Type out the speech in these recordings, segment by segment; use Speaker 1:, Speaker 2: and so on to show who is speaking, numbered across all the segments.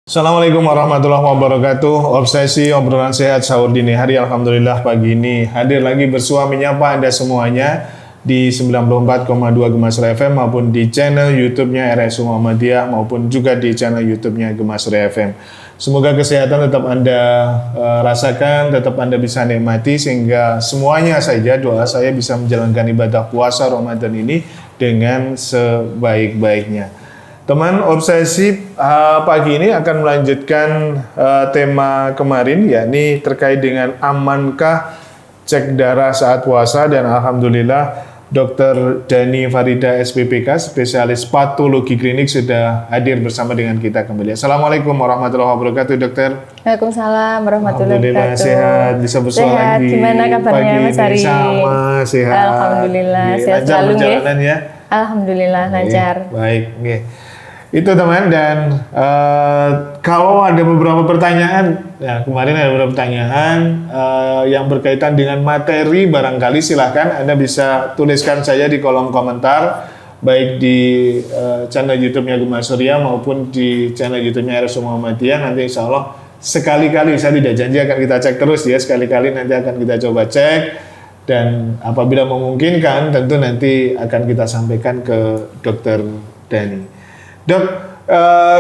Speaker 1: Assalamualaikum warahmatullahi wabarakatuh. Obsesi obrolan sehat sahur dini hari. Alhamdulillah pagi ini hadir lagi bersua menyapa Anda semuanya di 94,2 Gemasri FM maupun di channel YouTube-nya RSU Muhammadiyah maupun juga di channel YouTube-nya Gemasri FM. Semoga kesehatan tetap Anda rasakan, tetap Anda bisa nikmati sehingga semuanya saja doa saya bisa menjalankan ibadah puasa Ramadan ini dengan sebaik-baiknya. Teman obsesi pagi ini akan melanjutkan tema kemarin, yakni terkait dengan amankah cek darah saat puasa, dan alhamdulillah Dr. Dhani Farida SPPK, spesialis patologi klinik, sudah hadir bersama dengan kita kembali. Assalamualaikum warahmatullahi wabarakatuh, dokter.
Speaker 2: Waalaikumsalam warahmatullahi wabarakatuh.
Speaker 1: Alhamdulillah sehat, bisa bersua lagi.
Speaker 2: Gimana kabarnya Mas Ari?
Speaker 1: Sama, sehat.
Speaker 2: Alhamdulillah, sehat
Speaker 1: lancar
Speaker 2: selalu
Speaker 1: perjalanan ya.
Speaker 2: Alhamdulillah lancar.
Speaker 1: Baik, okay. Itu teman, dan kalau ada beberapa pertanyaan, ya kemarin ada beberapa pertanyaan yang berkaitan dengan materi, barangkali silahkan Anda bisa tuliskan saja di kolom komentar, baik di channel YouTube-nya Gemasria maupun di channel YouTube-nya RSU Muhammadiyah. Nanti insya Allah sekali-kali, saya tidak janji akan kita cek terus ya, sekali-kali nanti akan kita coba cek, dan apabila memungkinkan tentu nanti akan kita sampaikan ke Dr. Dhani. Dok,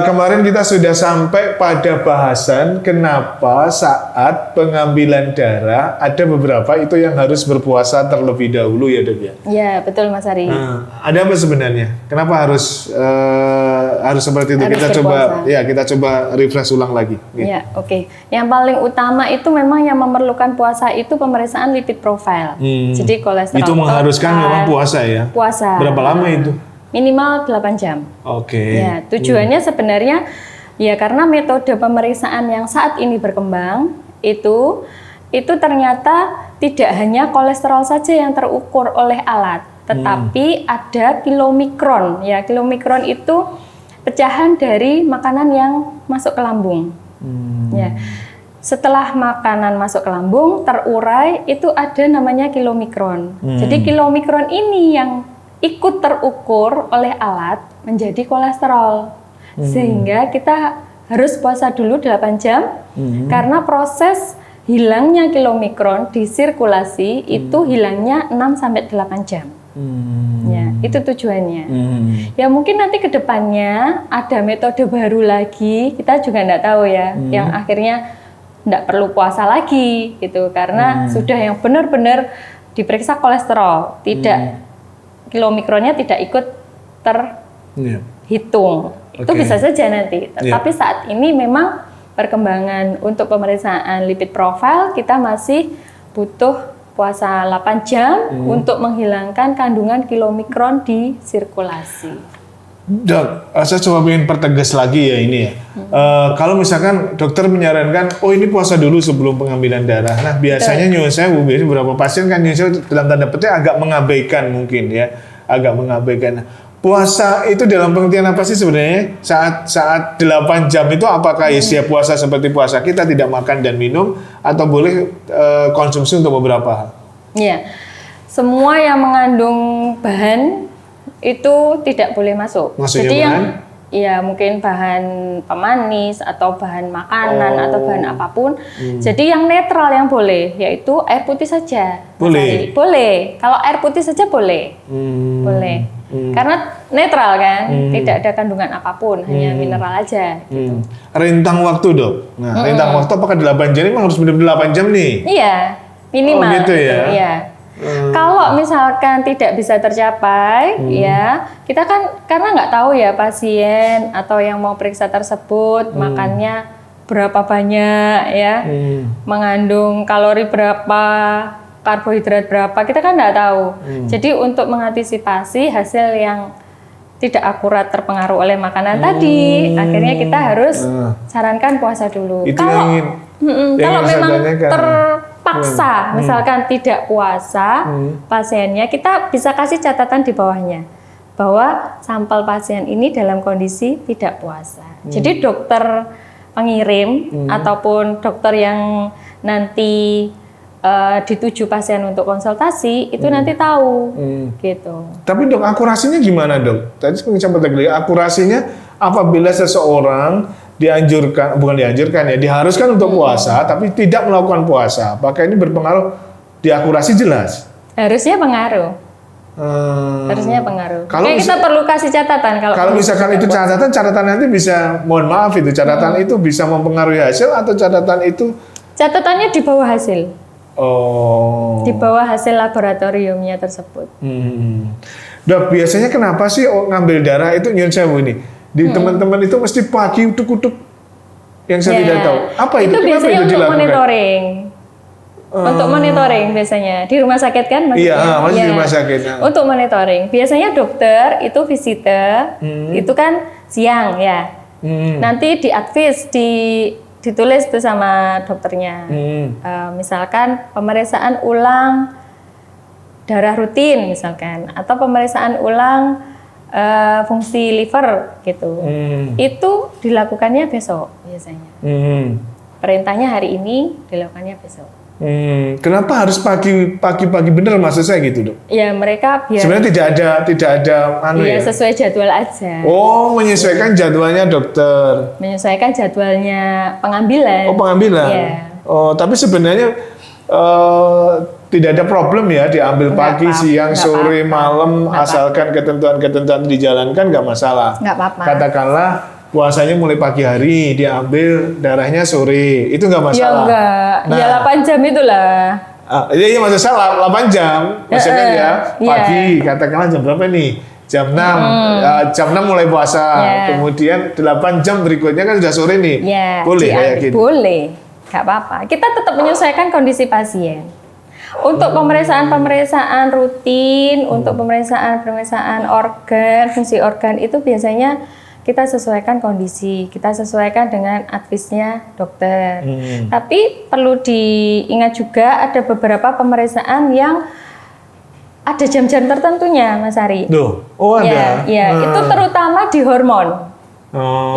Speaker 1: kemarin kita sudah sampai pada bahasan kenapa saat pengambilan darah ada beberapa itu yang harus berpuasa terlebih dahulu ya, Dok ya?
Speaker 2: Iya, betul Mas Ari.
Speaker 1: Ada apa sebenarnya? Kenapa harus seperti itu?
Speaker 2: Harus
Speaker 1: kita coba refresh ulang lagi.
Speaker 2: Iya, oke. Yang paling utama itu memang yang memerlukan puasa itu pemeriksaan lipid profile. Jadi kolesterol
Speaker 1: itu mengharuskan memang puasa ya?
Speaker 2: Puasa.
Speaker 1: Berapa lama itu?
Speaker 2: Minimal 8 jam.
Speaker 1: Oke.
Speaker 2: Ya, tujuannya sebenarnya ya karena metode pemeriksaan yang saat ini berkembang itu ternyata tidak hanya kolesterol saja yang terukur oleh alat, tetapi ada kilomikron. Ya, kilomikron itu pecahan dari makanan yang masuk ke lambung. Ya. Setelah makanan masuk ke lambung terurai, itu ada namanya kilomikron. Jadi kilomikron ini yang ikut terukur oleh alat menjadi kolesterol. Sehingga kita harus puasa dulu 8 jam karena proses hilangnya kilomikron di sirkulasi itu hilangnya 6-8 jam. Ya, itu tujuannya. Ya mungkin nanti ke depannya ada metode baru lagi, kita juga enggak tahu ya, yang akhirnya enggak perlu puasa lagi gitu karena sudah yang benar-benar diperiksa kolesterol, tidak kilomikronnya tidak ikut terhitung. Itu bisa saja nanti. Tapi saat ini memang perkembangan untuk pemeriksaan lipid profile kita masih butuh puasa 8 jam untuk menghilangkan kandungan kilomikron di sirkulasi.
Speaker 1: Dok, saya coba ingin pertegas lagi ya ini ya. Kalau misalkan dokter menyarankan, oh ini puasa dulu sebelum pengambilan darah. Nah biasanya nyuwun saya, biasanya beberapa pasien kan nyuwun saya dalam tanda petik agak mengabaikan mungkin ya, agak mengabaikan. Puasa itu dalam pengertian apa sih sebenarnya? Saat 8 jam itu apakah ya puasa seperti puasa kita tidak makan dan minum atau boleh konsumsi untuk beberapa hal? Iya,
Speaker 2: semua yang mengandung bahan itu tidak boleh masuk.
Speaker 1: Maksudnya
Speaker 2: jadi
Speaker 1: bahan?
Speaker 2: Yang ya mungkin bahan pemanis atau bahan makanan atau bahan apapun. Jadi yang netral yang boleh yaitu air putih saja.
Speaker 1: Boleh.
Speaker 2: Boleh. Kalau air putih saja boleh. Boleh. Karena netral kan, tidak ada kandungan apapun, hanya mineral aja gitu.
Speaker 1: Rentang waktu, Dok. Nah, rentang waktu apakah 8 jam ini harus benar-benar 8 jam nih?
Speaker 2: Iya, minimal.
Speaker 1: Oh, gitu ya.
Speaker 2: Iya. Kalau misalkan tidak bisa tercapai, ya kita kan karena nggak tahu ya pasien atau yang mau periksa tersebut makannya berapa banyak ya, mengandung kalori berapa, karbohidrat berapa, kita kan nggak tahu. Jadi untuk mengantisipasi hasil yang tidak akurat terpengaruh oleh makanan tadi, akhirnya kita harus sarankan puasa dulu.
Speaker 1: Itu
Speaker 2: kalau memang terpaksa, misalkan tidak puasa pasiennya, kita bisa kasih catatan di bawahnya bahwa sampel pasien ini dalam kondisi tidak puasa. Jadi dokter pengirim ataupun dokter yang nanti dituju pasien untuk konsultasi itu nanti tahu gitu.
Speaker 1: Tapi dok, akurasinya gimana dok? Tadi sempat lagi akurasinya apabila seseorang diharuskan untuk puasa, tapi tidak melakukan puasa. Apakah ini berpengaruh di akurasi? Jelas.
Speaker 2: Harusnya pengaruh. Harusnya pengaruh.
Speaker 1: Kalau
Speaker 2: kita perlu kasih catatan
Speaker 1: kalau misalkan itu catatan nanti bisa, mohon maaf itu catatan itu bisa mempengaruhi hasil atau catatan itu
Speaker 2: catatannya di bawah hasil.
Speaker 1: Oh.
Speaker 2: Di bawah hasil laboratoriumnya tersebut.
Speaker 1: Dok, biasanya kenapa sih ngambil darah itu nyun sewu ini? Di teman-teman itu mesti pagi utuk-utuk yang saya tidak tahu. Apa itu?
Speaker 2: Itu
Speaker 1: Kenapa
Speaker 2: biasanya
Speaker 1: itu
Speaker 2: untuk
Speaker 1: dilakukan?
Speaker 2: monitoring. Untuk monitoring biasanya di rumah sakit kan maksudnya?
Speaker 1: Iya, masih di rumah sakit.
Speaker 2: Untuk monitoring. Biasanya dokter itu visite itu kan siang ya. Nanti diadvis ditulis tuh sama dokternya. Misalkan pemeriksaan ulang darah rutin misalkan atau pemeriksaan ulang fungsi liver gitu. Itu dilakukannya besok biasanya. Perintahnya hari ini, dilakukannya besok.
Speaker 1: Kenapa harus pagi bener maksud saya gitu, Dok?
Speaker 2: Ya mereka biar
Speaker 1: sebenarnya tidak ada
Speaker 2: ya sesuai jadwal aja.
Speaker 1: Oh, menyesuaikan jadwalnya dokter.
Speaker 2: Menyesuaikan jadwalnya pengambilan.
Speaker 1: Oh, pengambilan.
Speaker 2: Ya.
Speaker 1: Oh, tapi sebenarnya tidak ada problem ya diambil pagi, siang, sore, malam, asalkan ketentuan-ketentuan dijalankan nggak masalah.
Speaker 2: Nggak apa-apa.
Speaker 1: Katakanlah puasanya mulai pagi hari, diambil darahnya sore, itu nggak masalah.
Speaker 2: Ya enggak, ya 8 jam itulah.
Speaker 1: Iya maksud saya 8 jam, maksudnya ya pagi, katakanlah jam berapa nih? Jam 6, jam 6 mulai puasa, kemudian 8 jam berikutnya kan sudah sore nih, boleh kayak gitu?
Speaker 2: Boleh, nggak apa-apa. Kita tetap menyesuaikan kondisi pasien. Untuk pemeriksaan rutin, untuk pemeriksaan organ, fungsi organ itu biasanya kita sesuaikan kondisi, kita sesuaikan dengan advisnya dokter. Tapi perlu diingat juga ada beberapa pemeriksaan yang ada jam-jam tertentunya, Mas Ari.
Speaker 1: Oh ada?
Speaker 2: Ya, itu terutama di hormon.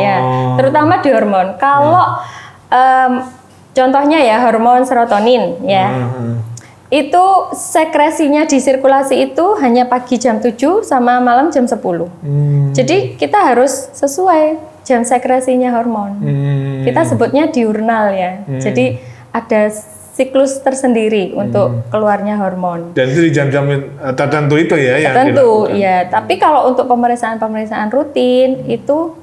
Speaker 2: Ya, terutama di hormon. Kalau contohnya ya hormon serotonin, ya. Itu sekresinya di sirkulasi itu hanya pagi jam 7 sama malam jam 10. Jadi kita harus sesuai jam sekresinya hormon. Kita sebutnya diurnal ya. Jadi ada siklus tersendiri untuk keluarnya hormon.
Speaker 1: Dan itu di jam-jam tertentu itu ya?
Speaker 2: Tertentu, ya. Tapi kalau untuk pemeriksaan rutin itu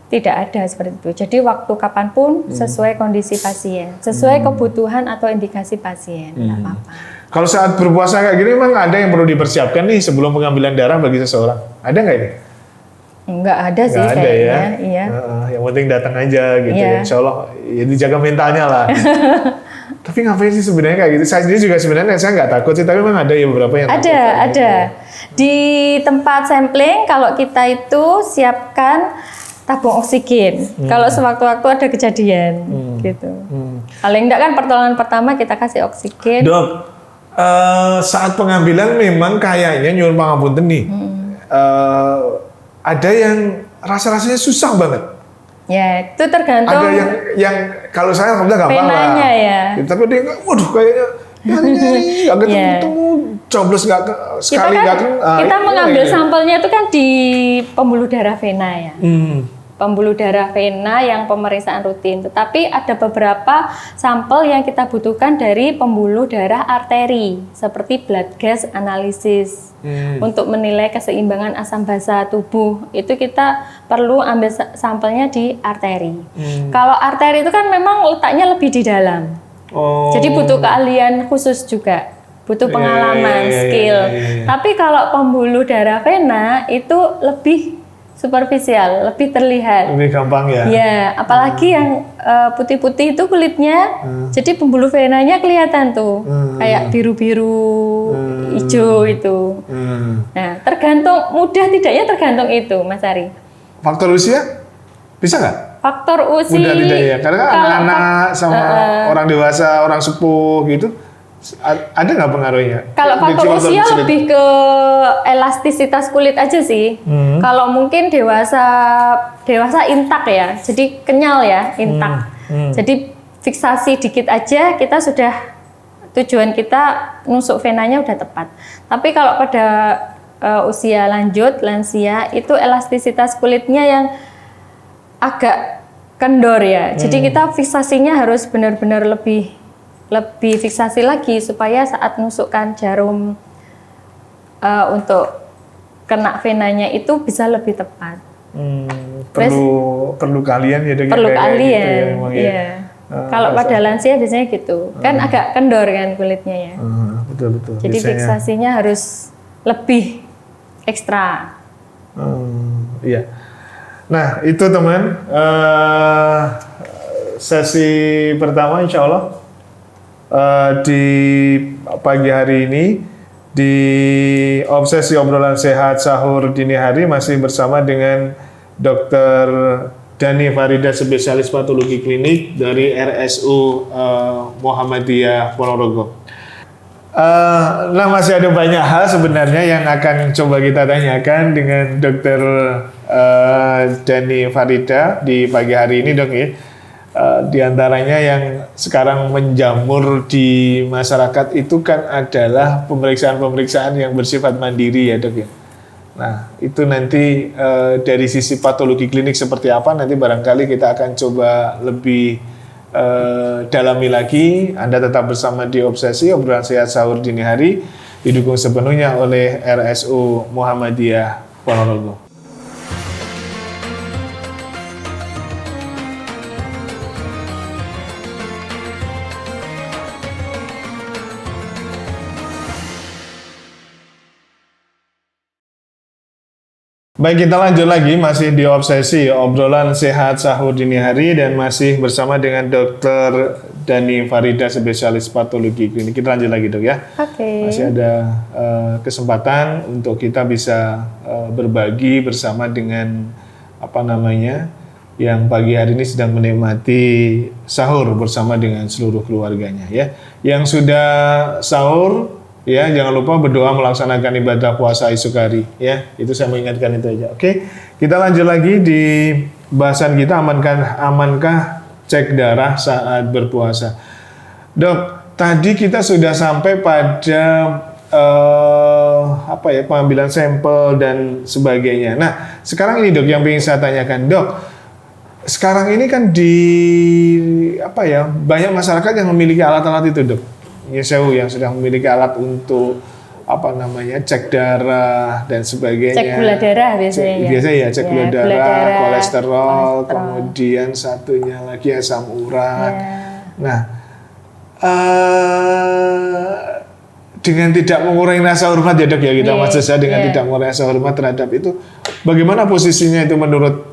Speaker 2: tidak ada seperti itu. Jadi waktu kapanpun sesuai kondisi pasien, sesuai kebutuhan atau indikasi pasien. Nggak apa-apa.
Speaker 1: Kalau saat berpuasa kayak gini, memang ada yang perlu dipersiapkan nih sebelum pengambilan darah bagi seseorang? Ada nggak ini?
Speaker 2: Nggak ada sih
Speaker 1: ada
Speaker 2: kayaknya.
Speaker 1: Ya?
Speaker 2: Iya.
Speaker 1: Yang penting datang aja gitu.
Speaker 2: Iya.
Speaker 1: Insya Allah ya dijaga mentalnya lah. Tapi ngapain sih sebenarnya kayak gitu? Saya sendiri juga sebenarnya saya nggak takut sih, tapi memang ada ya beberapa yang takut.
Speaker 2: Ada. Di tempat sampling kalau kita itu siapkan tabung oksigen. Kalau sewaktu-waktu ada kejadian gitu. Paling enggak kan pertolongan pertama kita kasih oksigen.
Speaker 1: Dok, saat pengambilan memang kayaknya nyuwun pangapunten nih. Ada yang rasa-rasanya susah banget.
Speaker 2: Ya, itu tergantung.
Speaker 1: Ada yang kalau saya alhamdulillah gampang lah.
Speaker 2: Penanya ya.
Speaker 1: Tapi dia waduh kayaknya nggak ketemu, coblos sekali nggak
Speaker 2: kita mengambil sampelnya itu kan di pembuluh darah vena ya. Pembuluh darah vena yang pemeriksaan rutin. Tetapi ada beberapa sampel yang kita butuhkan dari pembuluh darah arteri, seperti blood gas analysis. Untuk menilai keseimbangan asam basa tubuh, itu kita perlu ambil sampelnya di arteri. Kalau arteri itu kan memang letaknya lebih di dalam. Jadi butuh keahlian khusus juga. Butuh pengalaman, skill. Tapi kalau pembuluh darah vena itu lebih superficial, lebih terlihat.
Speaker 1: Lebih gampang ya?
Speaker 2: Ya, apalagi yang putih-putih itu kulitnya, jadi pembuluh venanya kelihatan tuh, kayak biru-biru, hijau itu. Nah, tergantung mudah tidaknya tergantung itu, Mas Ari.
Speaker 1: Faktor usia bisa nggak?
Speaker 2: Faktor usia.
Speaker 1: Mudah tidak ya? Karena kan anak-anak sama orang dewasa, orang sepuh gitu. Ada nggak pengaruhnya?
Speaker 2: Kalau faktor usia lebih ke elastisitas kulit aja sih. Kalau mungkin dewasa intak ya, jadi kenyal ya, intak. Jadi fiksasi dikit aja kita sudah tujuan kita nusuk venanya udah tepat. Tapi kalau pada usia lanjut, lansia itu elastisitas kulitnya yang agak kendor ya. Jadi kita fiksasinya harus benar-benar lebih fiksasi lagi supaya saat nusukkan jarum untuk kena venanya itu bisa lebih tepat.
Speaker 1: Perlu kalian ya dok.
Speaker 2: Perlu kalian.
Speaker 1: Gitu ya, memang ya.
Speaker 2: Iya. Kalau pada lansia biasanya gitu, kan agak kendor kan kulitnya ya.
Speaker 1: Betul.
Speaker 2: Jadi
Speaker 1: Biasanya,
Speaker 2: fiksasinya harus lebih ekstra.
Speaker 1: Iya. Nah itu teman, sesi pertama insya Allah di pagi hari ini di obsesi obrolan sehat sahur dini hari masih bersama dengan Dr. Dani Farida, spesialis patologi klinik dari RSU Muhammadiyah Ponorogo. Nah masih ada banyak hal sebenarnya yang akan coba kita tanyakan dengan Dr. Dani Farida di pagi hari ini dok ya. Di antaranya yang sekarang menjamur di masyarakat itu kan adalah pemeriksaan-pemeriksaan yang bersifat mandiri ya dok ya. Nah itu nanti dari sisi patologi klinik seperti apa nanti barangkali kita akan coba lebih dalami lagi. Anda tetap bersama di Obsesi Obrolan Sehat Sahur Dini Hari, didukung sepenuhnya oleh RSU Muhammadiyah Ponorogo. Baik, kita lanjut lagi masih di Obsesi Obrolan Sehat Sahur Dini Hari dan masih bersama dengan Dr. Dani Farida, spesialis patologi klinik. Kita lanjut lagi dok ya.
Speaker 2: Oke.
Speaker 1: Masih ada kesempatan untuk kita bisa berbagi bersama dengan yang pagi hari ini sedang menikmati sahur bersama dengan seluruh keluarganya ya. Yang sudah sahur ya, jangan lupa berdoa melaksanakan ibadah puasa esok hari ya. Itu saya mengingatkan itu aja. Oke. Kita lanjut lagi di bahasan kita, amankah cek darah saat berpuasa. Dok, tadi kita sudah sampai pada pengambilan sampel dan sebagainya. Nah, sekarang ini dok yang ingin saya tanyakan, dok. Sekarang ini kan banyak masyarakat yang memiliki alat-alat itu, dok. Yang sedang memiliki alat untuk cek darah dan sebagainya.
Speaker 2: Cek gula darah biasanya.
Speaker 1: Cek gula darah, kolesterol, kemudian satunya lagi asam urat. Nah, dengan tidak mengurangi rasa hormat ya dok ya, kita maksud saya dengan tidak mengurangi rasa hormat terhadap itu, bagaimana posisinya itu menurut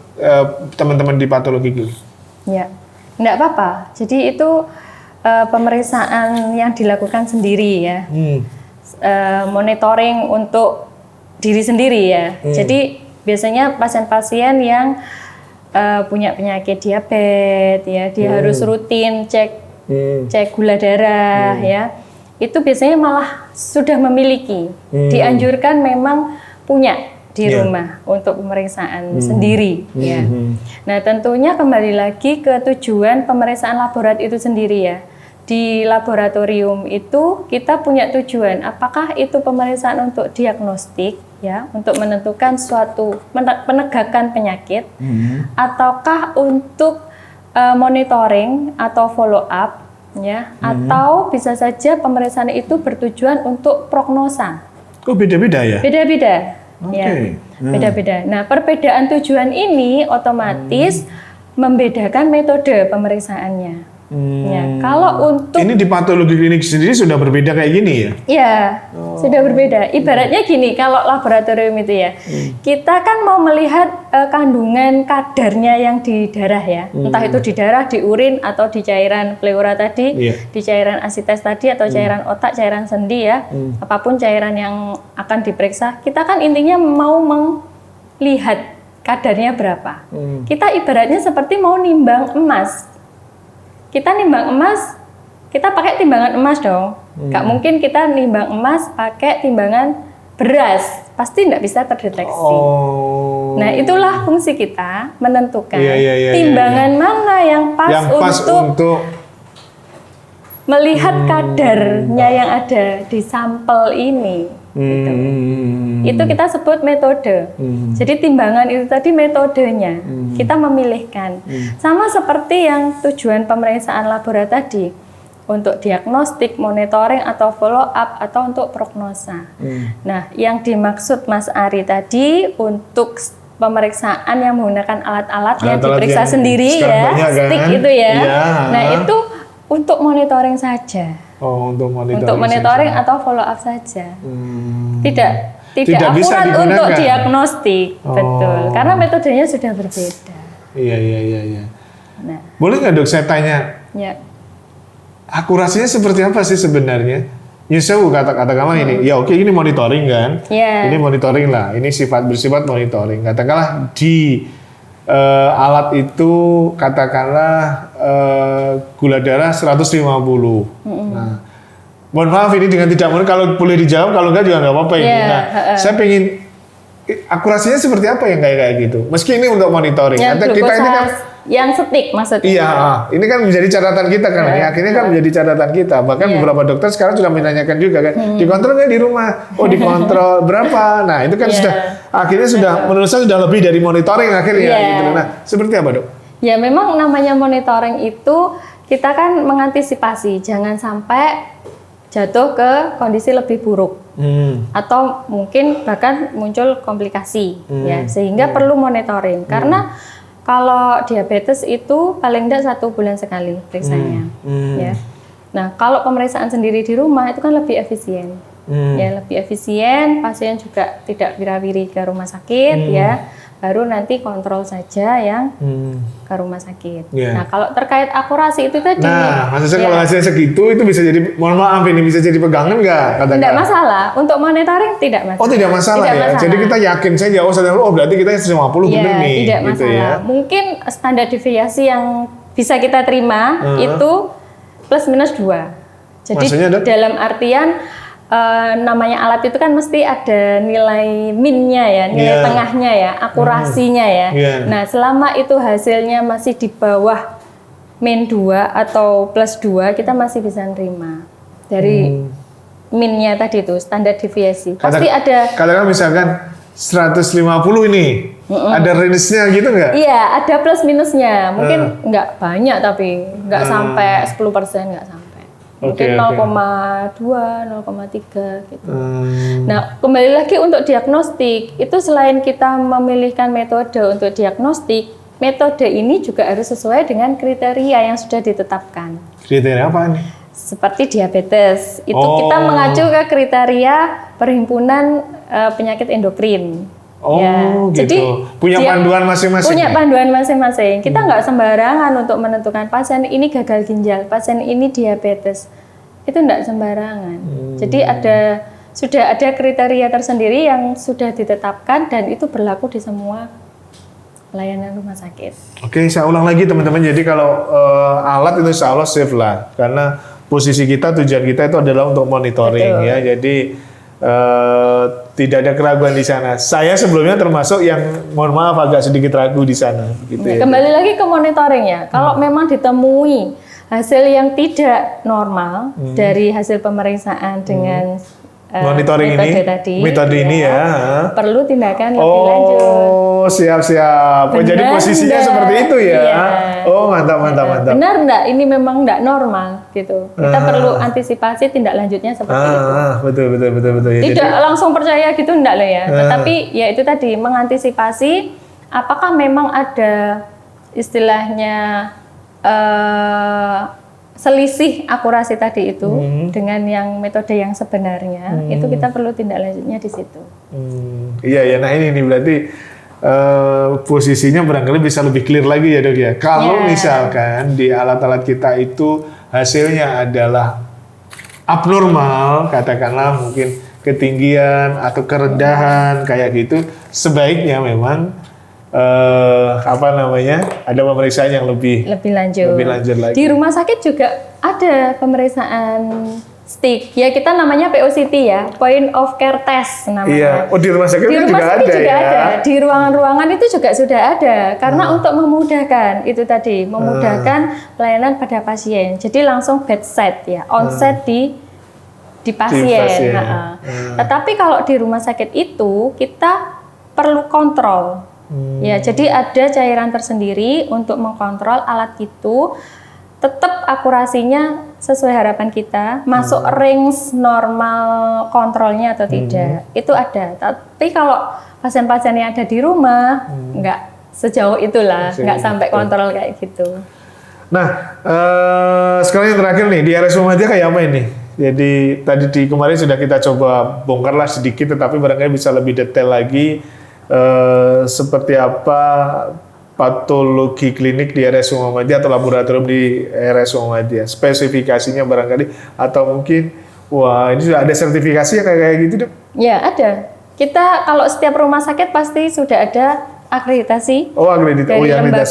Speaker 1: teman-teman di patologi klinik? Ya,
Speaker 2: enggak apa-apa. Jadi itu pemeriksaan yang dilakukan sendiri ya, monitoring untuk diri sendiri ya. Jadi biasanya pasien-pasien yang punya penyakit diabetes ya, dia harus rutin cek gula darah ya. Itu biasanya malah sudah memiliki, dianjurkan memang punya di rumah untuk pemeriksaan sendiri ya. Nah tentunya kembali lagi ke tujuan pemeriksaan laborat itu sendiri ya. Di laboratorium itu kita punya tujuan, apakah itu pemeriksaan untuk diagnostik ya, untuk menentukan suatu penegakan penyakit, ataukah untuk monitoring atau follow up ya, atau bisa saja pemeriksaan itu bertujuan untuk prognosa.
Speaker 1: Oh beda-beda ya?
Speaker 2: Beda-beda. Okay. Ya, beda-beda. Nah, perbedaan tujuan ini otomatis membedakan metode pemeriksaannya. Ya, kalau untuk
Speaker 1: ini di patologi klinik sendiri sudah berbeda kayak gini ya?
Speaker 2: Iya, sudah berbeda. Ibaratnya gini, kalau laboratorium itu ya, kita kan mau melihat kandungan kadarnya yang di darah ya, entah itu di darah, di urin, atau di cairan pleura tadi, di cairan asites tadi, atau cairan otak, cairan sendi ya, apapun cairan yang akan diperiksa, kita kan intinya mau melihat kadarnya berapa. Kita ibaratnya seperti mau nimbang emas. Kita nimbang emas, kita pakai timbangan emas dong. Gak mungkin kita nimbang emas pakai timbangan beras, pasti tidak bisa terdeteksi. Nah itulah fungsi kita, menentukan timbangan mana yang pas untuk melihat kadarnya yang ada di sampel ini. Gitu. Itu kita sebut metode. Jadi timbangan itu tadi metodenya. Kita memilihkan. Sama seperti yang tujuan pemeriksaan laboratorium tadi. Untuk diagnostik, monitoring, atau follow up, atau untuk prognosa. Nah, yang dimaksud Mas Ari tadi untuk pemeriksaan yang menggunakan alat-alat yang diperiksa sendiri ya, stick kan? Itu ya. Nah, itu untuk monitoring saja.
Speaker 1: Oh, untuk
Speaker 2: monitoring
Speaker 1: saja.
Speaker 2: Atau follow up saja. Tidak akurat untuk diagnostik, betul. Karena metodenya sudah berbeda.
Speaker 1: Iya. Nah, boleh nggak dok saya tanya?
Speaker 2: Ya.
Speaker 1: Akurasinya seperti apa sih sebenarnya? Nyesel katakanlah ini, ya oke ini monitoring kan? Ini monitoring lah, ini bersifat monitoring. Katakanlah di alat itu katakanlah gula darah 150. Nah, mohon maaf ini dengan tidak mohon kalau boleh dijawab, kalau enggak juga nggak apa-apa ini. Nah, saya pengen akurasinya seperti apa yang kayak gitu? Meski ini untuk monitoring.
Speaker 2: Kita ini kan yang stick maksudnya.
Speaker 1: Iya, ini kan menjadi catatan kita kan. Akhirnya kan menjadi catatan kita. Bahkan beberapa dokter sekarang sudah menanyakan juga kan, dikontrol nggak di rumah? Oh, dikontrol berapa? Nah, itu kan akhirnya sudah menurut saya sudah lebih dari monitoring akhirnya gitu. Nah, seperti apa, Dok?
Speaker 2: Ya, memang namanya monitoring itu kita kan mengantisipasi jangan sampai jatuh ke kondisi lebih buruk. Atau mungkin bahkan muncul komplikasi ya, sehingga perlu monitoring. Karena kalau diabetes itu paling tidak 1 bulan sekali periksanya, ya. Nah, kalau pemeriksaan sendiri di rumah itu kan lebih efisien, ya lebih efisien. Pasien juga tidak wira-wiri ke rumah sakit, ya. Baru nanti kontrol saja yang ke rumah sakit. Nah, kalau terkait akurasi itu tadi.
Speaker 1: Nah, maksudnya kalau hasilnya segitu itu bisa jadi, mohon maaf ini bisa jadi pegangan nggak?
Speaker 2: Tidak masalah. Untuk monitoring tidak masalah.
Speaker 1: Oh, tidak masalah ya. Masalah. Jadi kita yakin saja, berarti kita 150 benar nih.
Speaker 2: Tidak
Speaker 1: gitu
Speaker 2: masalah.
Speaker 1: Ya.
Speaker 2: Mungkin standar deviasi yang bisa kita terima itu plus minus 2. Jadi maksudnya, dalam artian namanya alat itu kan mesti ada nilai min-nya ya, nilai tengahnya ya, akurasinya ya. Nah, selama itu hasilnya masih di bawah min 2 atau plus 2, kita masih bisa nerima. Dari min-nya tadi itu, standar deviasi. Pasti ada.
Speaker 1: Katakan misalkan 150 ini, ada range-nya gitu nggak?
Speaker 2: Iya, ada plus minusnya. Mungkin nggak banyak tapi nggak sampai 10%, nggak sampai. Mungkin 0,2, 0,3 gitu. Nah, kembali lagi untuk diagnostik, itu selain kita memilihkan metode untuk diagnostik, metode ini juga harus sesuai dengan kriteria yang sudah ditetapkan.
Speaker 1: Kriteria apa nih?
Speaker 2: Seperti diabetes, itu kita mengacu ke kriteria Perhimpunan Penyakit Endokrin.
Speaker 1: Gitu. Jadi punya panduan masing-masing.
Speaker 2: Punya panduan masing-masing. Kita nggak sembarangan untuk menentukan pasien ini gagal ginjal, pasien ini diabetes. Itu nggak sembarangan. Jadi sudah ada kriteria tersendiri yang sudah ditetapkan dan itu berlaku di semua layanan rumah sakit. Oke,
Speaker 1: saya ulang lagi teman-teman. Jadi kalau alat itu insya Allah safe lah, karena posisi kita, tujuan kita itu adalah untuk monitoring. Betul. Ya. Jadi tidak ada keraguan di sana. Saya sebelumnya termasuk yang mohon maaf agak sedikit ragu di sana. Gitu ya.
Speaker 2: Kembali lagi ke monitoring ya. Kalau memang ditemui hasil yang tidak normal dari hasil pemeriksaan dengan
Speaker 1: monitoring metode ini ya,
Speaker 2: perlu tindakan lebih lanjut.
Speaker 1: Oh, siap. Jadi posisinya seperti itu ya. Iya. Oh, mantap.
Speaker 2: Benar enggak? Ini memang enggak normal gitu. Kita perlu antisipasi tindak lanjutnya seperti itu.
Speaker 1: Betul. Ya,
Speaker 2: tidak langsung percaya gitu enggak loh ya. Tetapi ya itu tadi mengantisipasi apakah memang ada istilahnya selisih akurasi tadi itu dengan yang metode yang sebenarnya, itu kita perlu tindak lanjutnya di situ.
Speaker 1: Iya, nah ini berarti posisinya barangkali bisa lebih clear lagi ya dok ya. Kalau misalkan di alat-alat kita itu hasilnya adalah abnormal, katakanlah mungkin ketinggian atau kerendahan kayak gitu, sebaiknya memang ada pemeriksaan yang lebih lanjut lagi.
Speaker 2: Di rumah sakit juga ada pemeriksaan stick. Ya kita namanya POCT ya, Point of Care Test namanya.
Speaker 1: Iya. Oh, di rumah sakit juga ada ya.
Speaker 2: Di ruangan-ruangan itu juga sudah ada karena untuk memudahkan itu tadi, memudahkan pelayanan pada pasien. Jadi langsung bedside ya, onset di di pasien. Tetapi kalau di rumah sakit itu kita perlu kontrol. Ya, jadi ada cairan tersendiri untuk mengkontrol alat itu tetap akurasinya sesuai harapan kita, masuk range normal kontrolnya atau tidak. Itu ada. Tapi kalau pasien-pasien yang ada di rumah nggak sejauh itulah, nggak sampai kontrol kayak gitu.
Speaker 1: Nah, sekarang yang terakhir nih, di RSU Muhammadiyah kayak apa ini? Jadi tadi kemarin sudah kita coba bongkarlah sedikit, tetapi barangkali bisa lebih detail lagi seperti apa patologi klinik di RSU Muhammadiyah atau laboratorium di RSU Muhammadiyah. Spesifikasinya barangkali atau mungkin, wah ini sudah ada sertifikasi ya kayak gitu deh?
Speaker 2: Ya ada. Kita kalau setiap rumah sakit pasti sudah ada akreditasi dari lembaga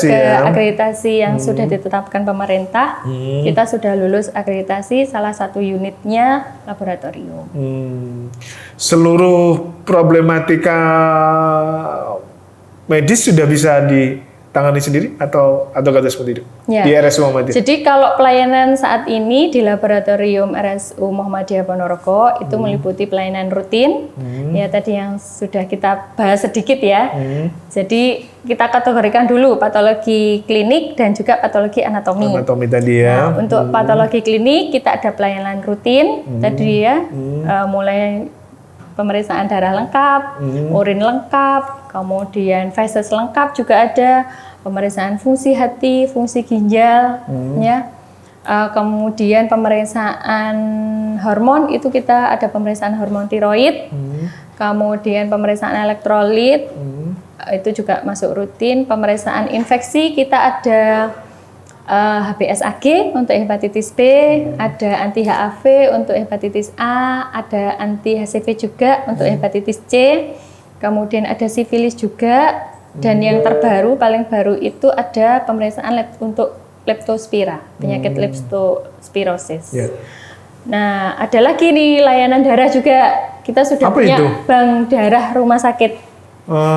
Speaker 2: akreditasi yang sudah ditetapkan pemerintah. Kita sudah lulus akreditasi salah satu unitnya laboratorium.
Speaker 1: Seluruh problematika medis sudah bisa ditangani sendiri atau kata seperti itu di RSU Muhammadiyah?
Speaker 2: Jadi kalau pelayanan saat ini di laboratorium RSU Muhammadiyah Ponorogo itu meliputi pelayanan rutin, ya tadi yang sudah kita bahas sedikit ya. Jadi kita kategorikan dulu patologi klinik dan juga patologi anatomi.
Speaker 1: Anatomi tadi ya.
Speaker 2: Nah, untuk patologi klinik kita ada pelayanan rutin tadi ya, mulai pemeriksaan darah lengkap, urin lengkap, kemudian feses lengkap juga ada, pemeriksaan fungsi hati, fungsi ginjal, ya. Kemudian pemeriksaan hormon itu kita ada pemeriksaan hormon tiroid, kemudian pemeriksaan elektrolit itu juga masuk rutin, pemeriksaan infeksi kita ada HBsAg untuk hepatitis B, ada anti HAV untuk hepatitis A, ada anti HCV juga untuk hepatitis C, kemudian ada sifilis juga, dan yang terbaru paling baru itu ada pemeriksaan untuk leptospira, penyakit leptospirosis. Nah, ada lagi nih layanan darah juga. Kita sudah punya bank darah rumah sakit.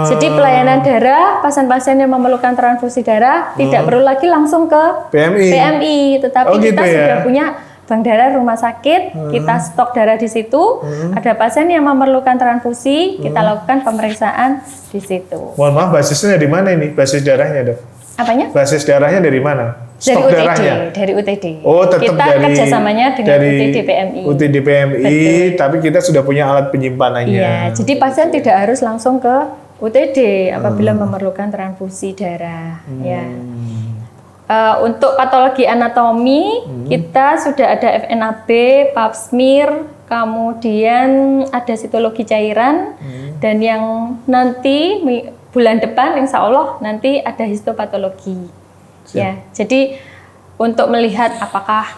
Speaker 2: Jadi pelayanan darah, pasien-pasien yang memerlukan transfusi darah tidak perlu lagi langsung ke PMI, tetapi kita sudah punya bank darah rumah sakit, kita stok darah di situ. Ada pasien yang memerlukan transfusi, kita lakukan pemeriksaan di situ.
Speaker 1: Mohon maaf, basisnya di mana ini? Basis darahnya, Dok?
Speaker 2: Apanya?
Speaker 1: Basis darahnya dari mana?
Speaker 2: Stok dari UTD, darahnya? Dari UTD.
Speaker 1: Oh, tetap
Speaker 2: kita kerjasamanya dengan UTD PMI.
Speaker 1: UTD PMI, tapi kita sudah punya alat penyimpanannya.
Speaker 2: Iya, jadi pasien tidak harus langsung ke UTD apabila memerlukan transfusi darah. Ya. Untuk patologi anatomi, kita sudah ada FNAB, pap smear, kemudian ada sitologi cairan, dan yang nanti bulan depan insya Allah nanti ada histopatologi. Ya, jadi untuk melihat apakah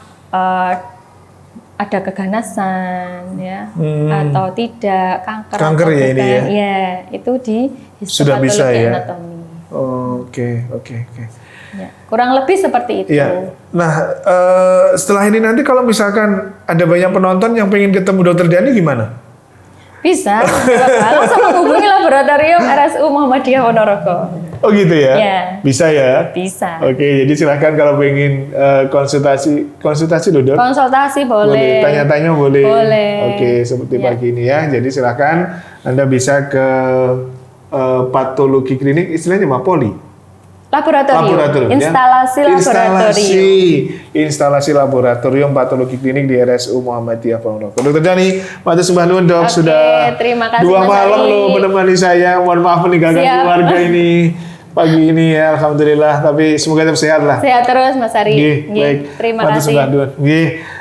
Speaker 2: ada keganasan ya atau tidak, kanker
Speaker 1: ya ini ya.
Speaker 2: Ya, itu di histopatologi anatomi.
Speaker 1: Oke.
Speaker 2: Ya, kurang lebih seperti itu.
Speaker 1: Ya. Nah, setelah ini nanti kalau misalkan ada banyak penonton yang pengen ketemu Dokter Diani gimana?
Speaker 2: Bisa, langsung menghubungi laboratorium RSU Muhammadiyah Ponorogo.
Speaker 1: Oh gitu ya?
Speaker 2: Ya.
Speaker 1: Bisa ya?
Speaker 2: Bisa.
Speaker 1: Oke, jadi silahkan kalau pengen konsultasi loh, Dok?
Speaker 2: Konsultasi boleh.
Speaker 1: Tanya-tanya boleh.
Speaker 2: Boleh.
Speaker 1: Oke, seperti pagi ini ya. Jadi silahkan Anda bisa ke patologi klinik, istilahnya apa?
Speaker 2: Laboratorium.
Speaker 1: Instalasi laboratorium patologi klinik di RSU Muhammadiyah Ponorogo. Dokter Diani, matur sembah nuwun Dok, sudah
Speaker 2: terima kasih
Speaker 1: 2 malam loh menemani saya. Mohon maaf meninggalkan keluarga ini pagi ini ya, alhamdulillah. Tapi semoga tetap sehat lah.
Speaker 2: Sehat terus Mas Ari.
Speaker 1: Baik.
Speaker 2: Terima kasih.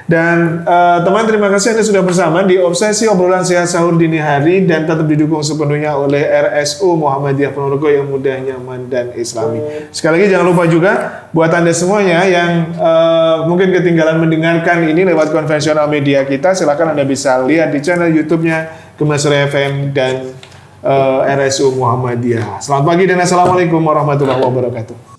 Speaker 1: Dan teman, terima kasih Anda sudah bersama di Obsesi Obrolan Sehat Sahur Dini Hari dan tetap didukung sepenuhnya oleh RSU Muhammadiyah Ponorogo yang mudah, nyaman, dan islami. Sekali lagi jangan lupa juga buat Anda semuanya yang mungkin ketinggalan mendengarkan ini lewat konvensional media kita, silakan Anda bisa lihat di channel YouTube-nya Gemasri FM dan RSU Muhammadiyah. Selamat pagi dan assalamualaikum warahmatullahi wabarakatuh.